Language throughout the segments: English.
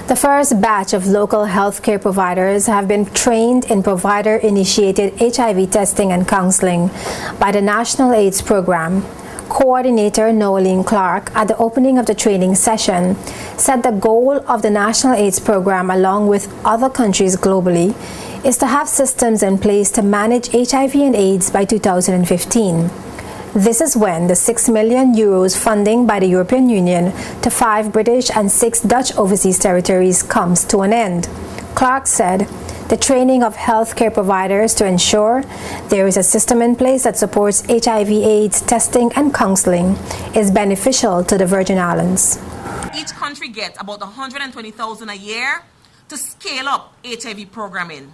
The first batch of local healthcare providers have been trained in provider-initiated HIV testing and counseling by the National AIDS Program. Coordinator Noeline Clark, at the opening of the training session, said the goal of the National AIDS Program, along with other countries globally, is to have systems in place to manage HIV and AIDS by 2015. This is when the €6 million funding by the European Union to 5 British and 6 Dutch overseas territories comes to an end. Clark said the training of healthcare providers to ensure there is a system in place that supports HIV/AIDS testing and counseling is beneficial to the Virgin Islands. Each country gets about $120,000 a year to scale up HIV programming.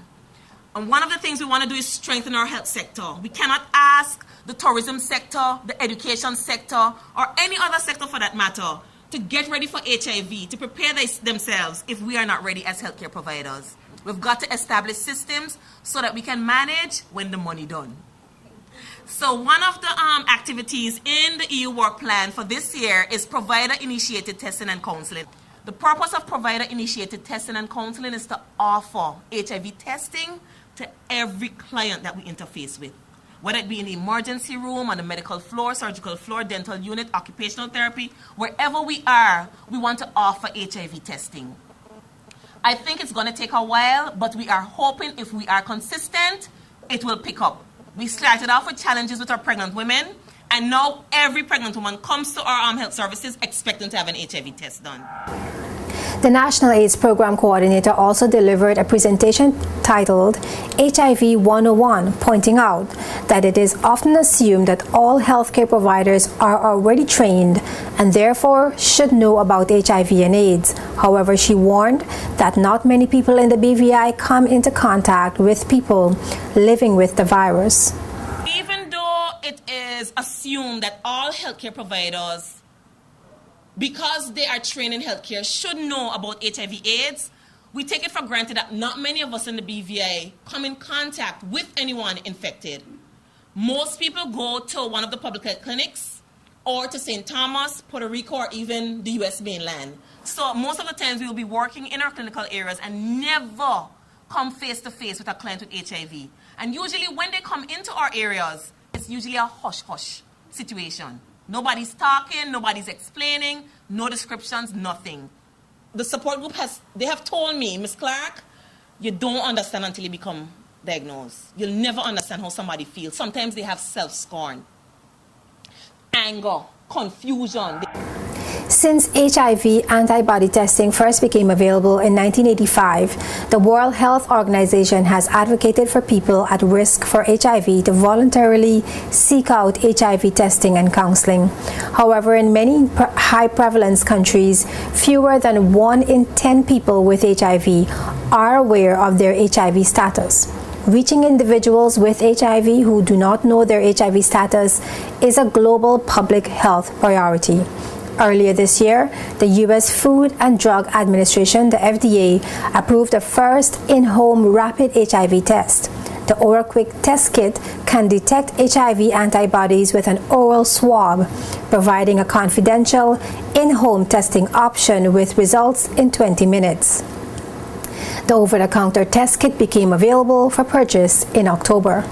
And one of the things we want to do is strengthen our health sector. We cannot ask the tourism sector, the education sector, or any other sector for that matter, to get ready for HIV, to prepare themselves if we are not ready as healthcare providers. We've got to establish systems so that we can manage when the money done. So one of the activities in the EU work plan for this year is provider-initiated testing and counseling. The purpose of provider-initiated testing and counseling is to offer HIV testing to every client that we interface with, whether it be in the emergency room, on the medical floor, surgical floor, dental unit, occupational therapy, wherever we are, we want to offer HIV testing. I think it's going to take a while, but we are hoping if we are consistent, it will pick up. We started off with challenges with our pregnant women, and now every pregnant woman comes to our health services expecting to have an HIV test done. The National AIDS Program Coordinator also delivered a presentation titled HIV 101, pointing out that it is often assumed that all healthcare providers are already trained and therefore should know about HIV and AIDS. However, she warned that not many people in the BVI come into contact with people living with the virus. Even though it is assumed that all healthcare providers, because they are trained in healthcare, should know about HIV/AIDS, we take it for granted that not many of us in the BVI come in contact with anyone infected. Most people go to one of the public health clinics or to St. Thomas, Puerto Rico, or even the US mainland. So most of the times we will be working in our clinical areas and never come face to face with a client with HIV. And usually when they come into our areas, it's usually a hush-hush situation. Nobody's talking, nobody's explaining, no descriptions, nothing. The support group they have told me, Ms. Clark, you don't understand until you become diagnosed. You'll never understand how somebody feels. Sometimes they have self-scorn, anger, confusion. Since HIV antibody testing first became available in 1985, the World Health Organization has advocated for people at risk for HIV to voluntarily seek out HIV testing and counseling. However, in many high prevalence countries, fewer than 1 in 10 people with HIV are aware of their HIV status. Reaching individuals with HIV who do not know their HIV status is a global public health priority. Earlier this year, the U.S. Food and Drug Administration, the FDA, approved the first in-home rapid HIV test. The Oral Quick test kit can detect HIV antibodies with an oral swab, providing a confidential in-home testing option with results in 20 minutes. The over-the-counter test kit became available for purchase in October.